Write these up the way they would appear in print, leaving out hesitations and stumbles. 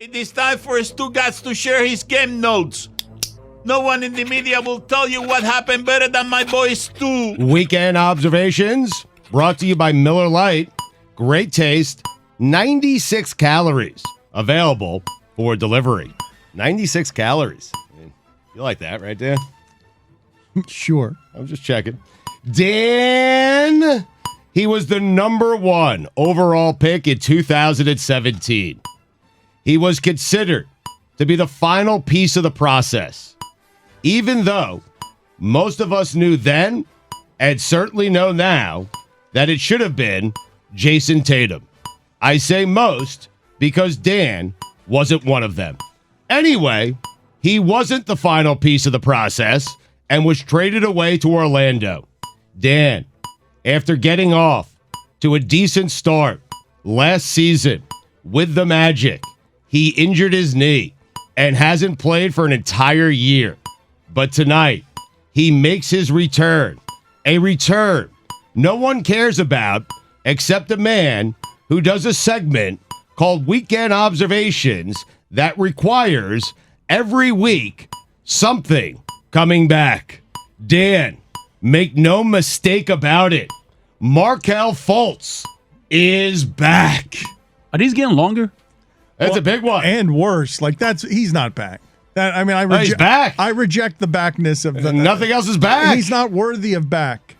It is time for Stugotz to share his game notes. No one in the media will tell you what happened better than my boy Stu. Weekend observations brought to you by Miller Lite. Great taste, 96 calories available for delivery. 96 calories. I mean, you like that, right, Dan? Sure. I'm just checking. Dan, he was the number 1 overall pick in 2017. He was considered to be the final piece of the process, even though most of us knew then, and certainly know now, that it should have been Jason Tatum. I say most because Dan wasn't one of them. Anyway, he wasn't the final piece of the process and was traded away to Orlando. Dan, after getting off to a decent start last season with the Magic, he injured his knee and hasn't played for an entire year. But tonight, he makes his return. A return no one cares about except a man who does a segment called Weekend Observations that requires every week something coming back. Dan, make no mistake about it. Markelle Fultz is back. Are these getting longer? That's a big one. And worse. Like, he's not back. He's back. I reject the backness of the. Nothing else is back. He's not worthy of back.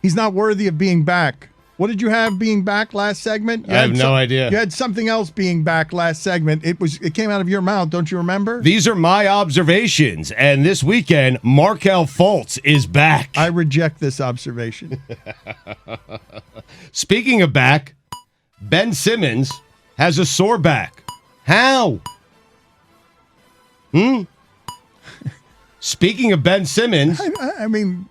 He's not worthy of being back. What did you have being back last segment? I have no idea. You had something else being back last segment. It came out of your mouth. Don't you remember? These are my observations, and this weekend, Markelle Fultz is back. I reject this observation. Speaking of back, Ben Simmons has a sore back. How? Speaking of Ben Simmons, I mean,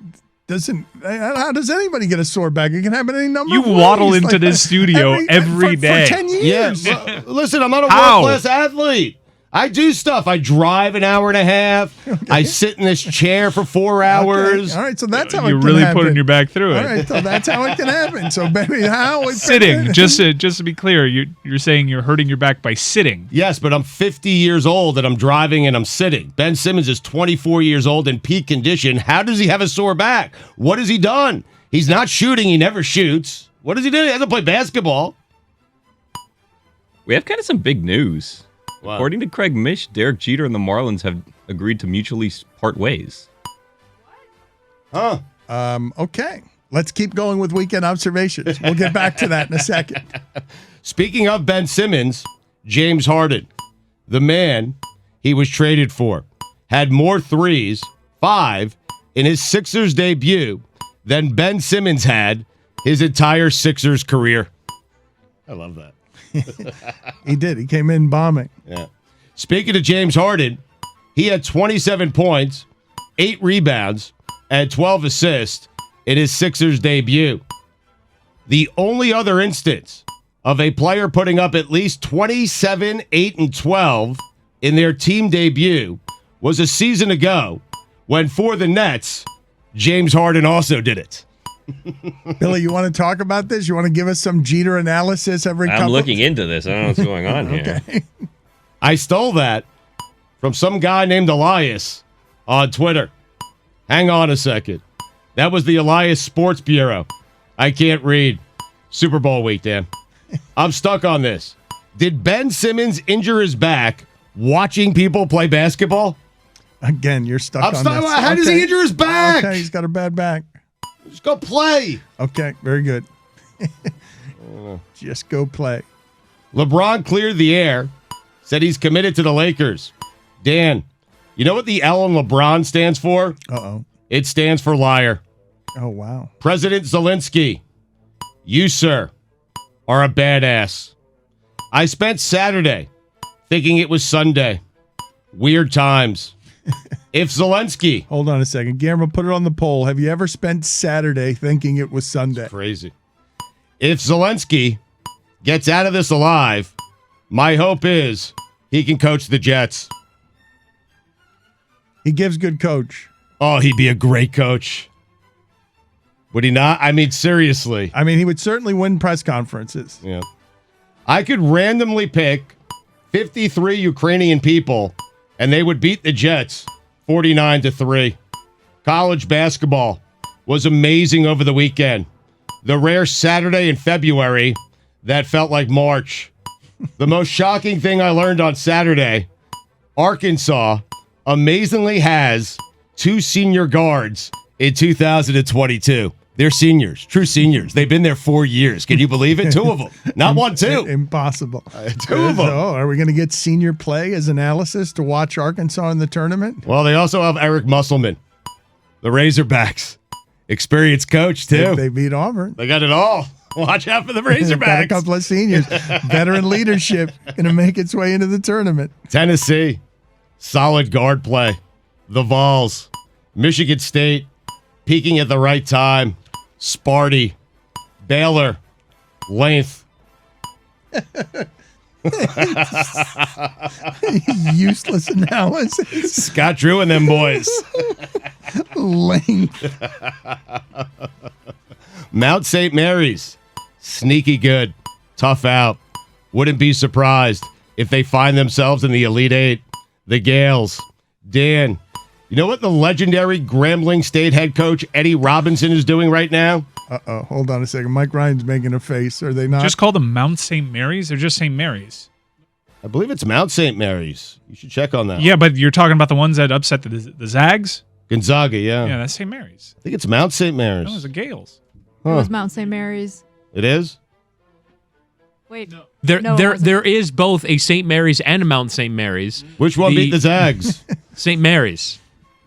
how does anybody get a sore back? It can happen any number You of ways. waddle into this studio every day. For 10 years. yeah, listen, I'm not a world-class athlete. I do stuff. I drive an hour and a half. Okay. I sit in this chair for 4 hours. Okay. All right, so that's how it You're can really happen. putting your back through it. All right, so that's how it can happen. So, baby, how it's sitting. Just to be clear, you're saying you're hurting your back by sitting. Yes, but I'm 50 years old and I'm driving and I'm sitting. Ben Simmons is 24 years old in peak condition. How does he have a sore back? What has he done? He's not shooting. He never shoots. What does he do? He hasn't played basketball. We have kind of some big news. Wow. According to Craig Mish, Derek Jeter and the Marlins have agreed to mutually part ways. Huh. Okay. Let's keep going with weekend observations. We'll get back to that in a second. Speaking of Ben Simmons, James Harden, the man he was traded for, had more threes, 5, in his Sixers debut than Ben Simmons had his entire Sixers career. I love that. He did. He came in bombing. Yeah. Speaking of James Harden, he had 27 points, 8 rebounds, and 12 assists in his Sixers debut. The only other instance of a player putting up at least 27, 8, and 12 in their team debut was a season ago when, for the Nets, James Harden also did it. Billy, you want to talk about this? You want to give us some Jeter analysis every couple? I'm looking into this. I don't know what's going on here. Okay. I stole that from some guy named Elias on Twitter. Hang on a second. That was the Elias Sports Bureau. I can't read. Super Bowl week, Dan. I'm stuck on this. Did Ben Simmons injure his back watching people play basketball? Again, you're stuck on this. How does he injure his back? Okay, he's got a bad back. Just go play. Okay, very good. Just go play. LeBron cleared the air, said he's committed to the Lakers. Dan, you know what the L in LeBron stands for? Uh-oh. It stands for liar. Oh, wow. President Zelensky, you, sir, are a badass. I spent Saturday thinking it was Sunday. Weird times. If Zelensky... Hold on a second. Guillermo, put it on the poll. Have you ever spent Saturday thinking it was Sunday? Crazy. If Zelensky gets out of this alive, my hope is he can coach the Jets. He gives good coach. Oh, he'd be a great coach. Would he not? I mean, seriously. I mean, he would certainly win press conferences. Yeah. I could randomly pick 53 Ukrainian people, and they would beat the Jets 49-3. College basketball was amazing over the weekend. The rare Saturday in February that felt like March. The most shocking thing I learned on Saturday, Arkansas amazingly has 2 senior guards in 2022. They're seniors, true seniors. They've been there 4 years. Can you believe it? 2 of them. Not 1, 2. Impossible. 2 of them. So, are we going to get senior play as analysis to watch Arkansas in the tournament? Well, they also have Eric Musselman, the Razorbacks. Experienced coach, too. They beat Auburn. They got it all. Watch out for the Got a Razorbacks. couple of seniors. Veteran leadership going to make its way into the tournament. Tennessee, solid guard play. The Vols, Michigan State, peaking at the right time. Sparty, Baylor, length. Useless analysis. Scott Drew and them boys. Length. Mount St. Mary's, sneaky good, tough out. Wouldn't be surprised if they find themselves in the Elite Eight. The Gales, Dan, you know what the legendary Grambling State head coach Eddie Robinson is doing right now? Uh-oh. Hold on a second. Mike Ryan's making a face. Are they not? Just call them Mount St. Mary's or just St. Mary's? I believe it's Mount St. Mary's. You should check on that. Yeah, but you're talking about the ones that upset the Zags? Gonzaga, yeah. Yeah, that's St. Mary's. I think it's Mount St. No, Mary's. it's the Gales. It was Mount St. Mary's. It is? Wait. No. There, No, it there, wasn't. there is both a St. Mary's and a Mount St. Mary's. Which one beat the Zags? St. Mary's.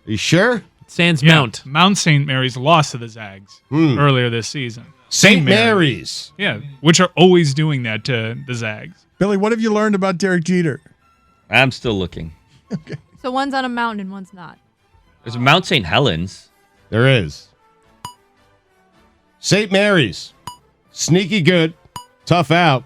Are you sure? Sans Yeah, Mount. Mount St. Mary's lost to the Zags earlier this season. St. Mary's. Yeah, which are always doing that to the Zags. Billy, what have you learned about Derek Jeter? I'm still looking. So one's on a mountain and one's not. There's a Mount St. Helens. There is. St. Mary's. Sneaky good. Tough out.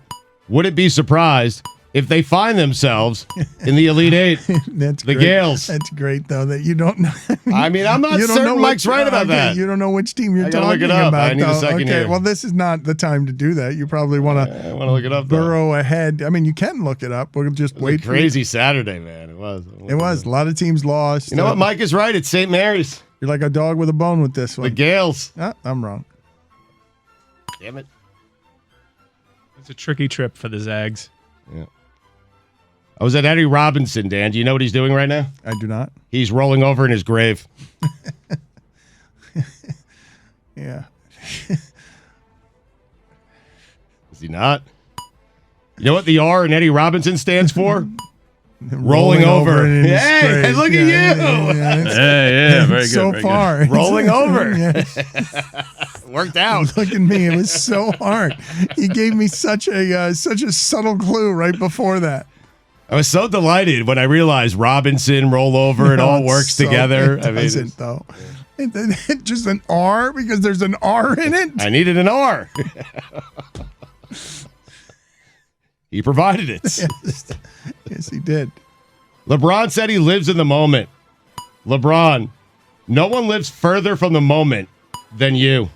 Wouldn't be surprised if they find themselves in the Elite Eight. That's The great. Gales. That's great, though, that you don't know. I mean, I'm not You don't certain know Mike's right about that. You don't know which team you're I gotta talking look it up. about. I need a though. second okay, here. well, this is not the time to do that. You probably want I want to look it up. though. burrow ahead. I mean, you can look it up. We'll just It was wait. a crazy Saturday, man. It was. It was. A lot of teams lost. You know what? Mike is right. It's St. Mary's. You're like a dog with a bone with this The one. Gales. Ah, I'm wrong. Damn it. It's a tricky trip for the Zags. Yeah. I was at Eddie Robinson, Dan. Do you know what he's doing right now? I do not. He's rolling over in his grave. Yeah. Is he not? You know what the R in Eddie Robinson stands for? Rolling over. in his Hey, grave. look at you. Yeah, very good. So far. Rolling over. Yes. Worked out. Look at me. It was so hard. He gave me such a subtle clue right before that. I was so delighted when I realized Robinson, roll over, it No, all it's works so- together. It I mean, doesn't, though. Just an R because there's an R in it. I needed an R. He provided it. Yes, he did. LeBron said he lives in the moment. LeBron, no one lives further from the moment than you.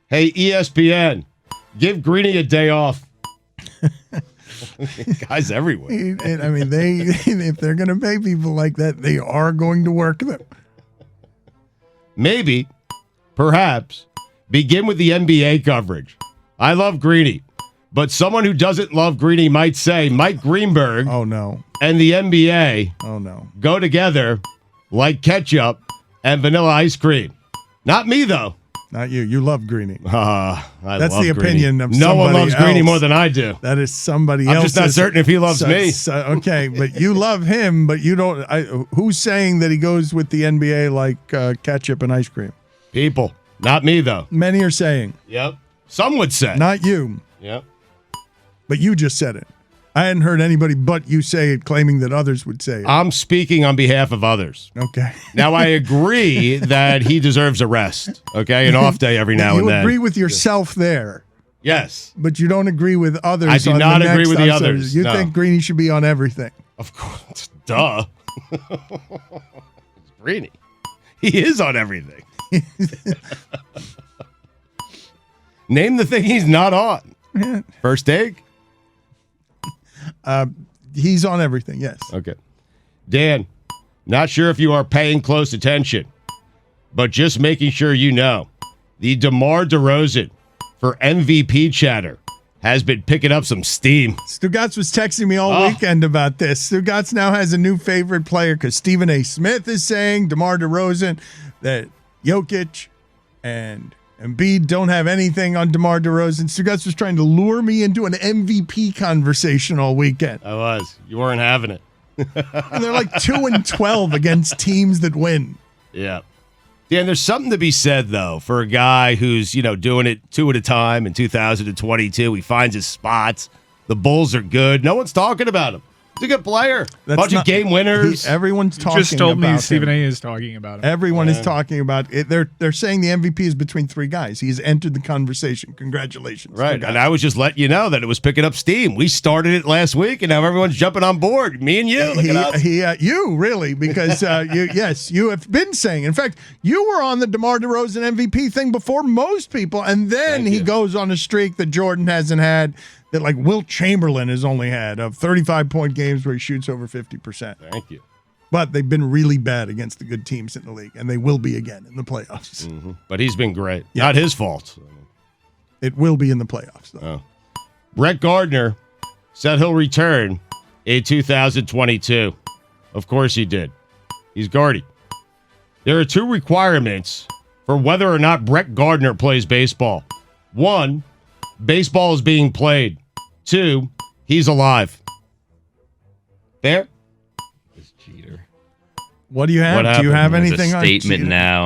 Hey, ESPN, give Greeny a day off. Guys everywhere. And I mean, if they're going to pay people like that, they are going to work them. Maybe, perhaps, begin with the NBA coverage. I love Greeny, but someone who doesn't love Greeny might say Mike Greenberg Oh, no. and the NBA Oh, no. go together like ketchup and vanilla ice cream. Not me, though. Not you. You love Greeny. I That's love the Greeny. opinion of No one somebody loves Greeny else. more than I do. That is somebody I'm else. just not certain if he loves me. Okay, but you love him, but you don't. Who's saying that he goes with the NBA like ketchup and ice cream? People. Not me, though. Many are saying. Yep. Some would say. Not you, Yep. but you just said it. I hadn't heard anybody but you say it, claiming that others would say it. I'm speaking on behalf of others. Okay. Now, I agree that he deserves a rest, okay? An off day every now you and then. agree with yourself there, Yes. but you don't agree with others. I do on not the agree next with the episode. others, You no. think Greeny should be on everything. Of course. Duh. It's Greeny. He is on everything. Name the thing he's not on. First take? He's on everything, yes. Okay. Dan, not sure if you are paying close attention, but just making sure you know, the DeMar DeRozan for MVP chatter has been picking up some steam. Stugotz was texting me all weekend about this. Stugotz now has a new favorite player because Stephen A. Smith is saying DeMar DeRozan, that Jokic and Embiid don't have anything on DeMar DeRozan. Stugotz was trying to lure me into an MVP conversation all weekend. I was. You weren't having it. And they're like 2-12 against teams that win. Yeah. Dan, there's something to be said, though, for a guy who's, doing it 2 at a time in 2022. He finds his spots. The Bulls are good. No one's talking about him. He's a good player. Bunch of game winners. Everyone's talking about him. Just told me Stephen A. is talking about him. Everyone is talking about it. They're saying the MVP is between 3 guys. He's entered the conversation. Congratulations. Right. And I was just letting you know that it was picking up steam. We started it last week, and now everyone's jumping on board. Me and you. Look at us. You, really, because you have been saying. In fact, you were on the DeMar DeRozan MVP thing before most people, and then he goes on a streak that Jordan hasn't had, that like Wilt Chamberlain has only had, of 35-point games where he shoots over 50%. Thank you. But they've been really bad against the good teams in the league, and they will be again in the playoffs. Mm-hmm. But he's been great. Yeah. Not his fault. It will be in the playoffs, though. Brett Gardner said he'll return in 2022. Of course he did. He's Gardy. There are 2 requirements for whether or not Brett Gardner plays baseball. 1, baseball is being played. 2, he's alive. Fair? This cheater. What do you have? Do you have anything on Statement cheater? now.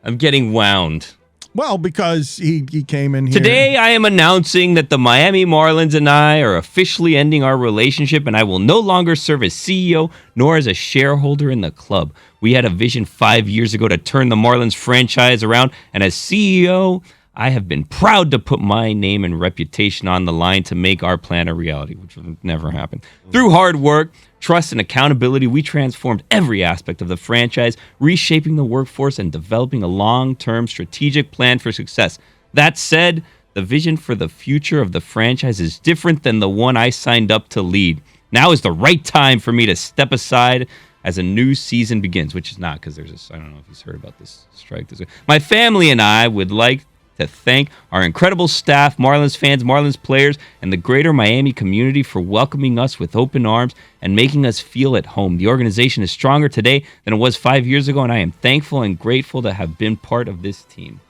I'm getting wound. Well, because he came in here. Today, I am announcing that the Miami Marlins and I are officially ending our relationship, and I will no longer serve as CEO nor as a shareholder in the club. We had a vision 5 years ago to turn the Marlins franchise around, and as CEO, I have been proud to put my name and reputation on the line to make our plan a reality, which will never happen. Through hard work, trust, and accountability, we transformed every aspect of the franchise, reshaping the workforce and developing a long-term strategic plan for success. That said, the vision for the future of the franchise is different than the one I signed up to lead. Now is the right time for me to step aside as a new season begins, which is not, because there's this, I don't know if you've heard about this strike. My family and I would like to thank our incredible staff, Marlins fans, Marlins players, and the greater Miami community for welcoming us with open arms and making us feel at home. The organization is stronger today than it was 5 years ago, and I am thankful and grateful to have been part of this team.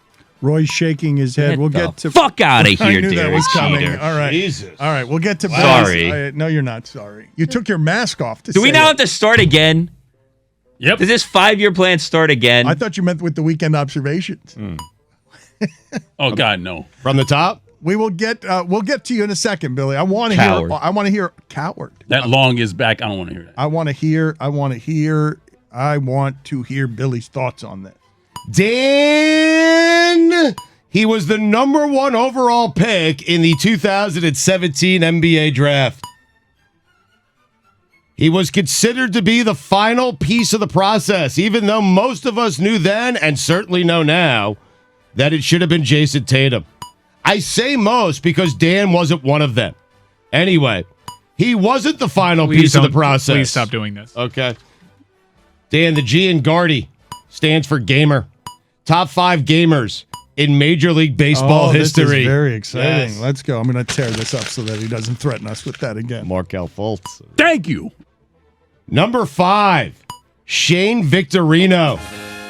Roy's shaking his head. We'll get to fuck out of here, I knew that was coming. cheater. All right, Jesus. All right, we'll get to. Sorry. No, you're not sorry. You took your mask off. Do we now have to start again? Yep. Does this 5-year plan start again? I thought you meant with the weekend observations. Oh God, no! From the top? We'll get to you in a second, Billy. I want to hear. I want to hear coward. That long is back. I don't want to hear that. I want to hear Billy's thoughts on this. Dan, he was the number 1 overall pick in the 2017 NBA draft. He was considered to be the final piece of the process, even though most of us knew then and certainly know now that it should have been Jason Tatum. I say most because Dan wasn't one of them. Anyway, he wasn't the final piece of the process. Please stop doing this. Okay. Dan, the G in Gardy stands for gamer. Top 5 gamers in Major League Baseball history. This is very exciting. Yes. Let's go. I'm going to tear this up so that he doesn't threaten us with that again. Markelle Fultz. Thank you. Number 5, Shane Victorino,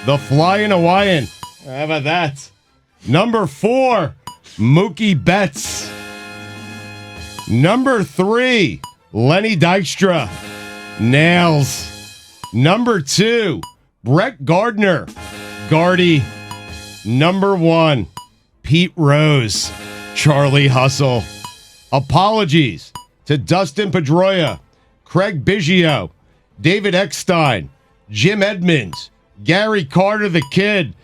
the Flying Hawaiian. How about that? Number 4, Mookie Betts. Number 3, Lenny Dykstra. Nails. Number 2, Brett Gardner. Gardy. Number 1, Pete Rose. Charlie Hustle. Apologies to Dustin Pedroia, Craig Biggio, David Eckstein, Jim Edmonds, Gary Carter the Kid,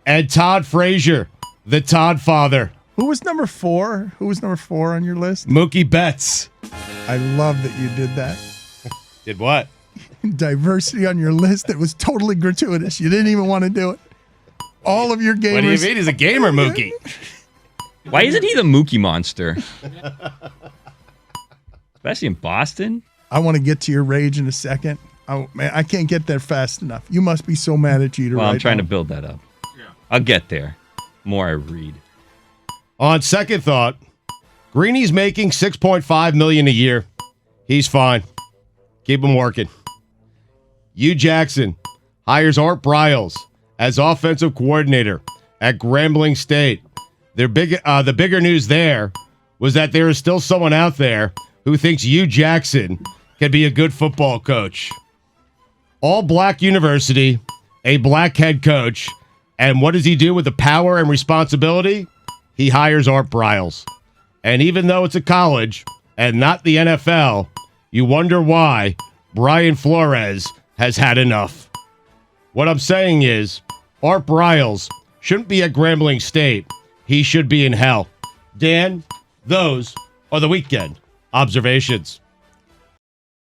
and Todd Frazier, the Todd Father. Who was number 4? Who was number 4 on your list? Mookie Betts. I love that you did that. Did what? Diversity on your list. It was totally gratuitous. You didn't even want to do it. All of your gamers. What do you mean? He's a gamer, Mookie. Why isn't he the Mookie monster? Especially in Boston. I want to get to your rage in a second. Oh man, I can't get there fast enough. You must be so mad at Jeter. Well, I'm trying now. to build that up. I'll get there. More I read. On second thought, Greeny's making $6.5 million a year. He's fine. Keep him working. Hugh Jackson hires Art Briles as offensive coordinator at Grambling State. The bigger news there was that there is still someone out there who thinks Hugh Jackson can be a good football coach. All black university, a black head coach, and what does he do with the power and responsibility? He hires Art Briles. And even though it's a college and not the NFL, you wonder why Brian Flores has had enough. What I'm saying is, Art Briles shouldn't be at Grambling State. He should be in hell. Dan, those are the weekend observations.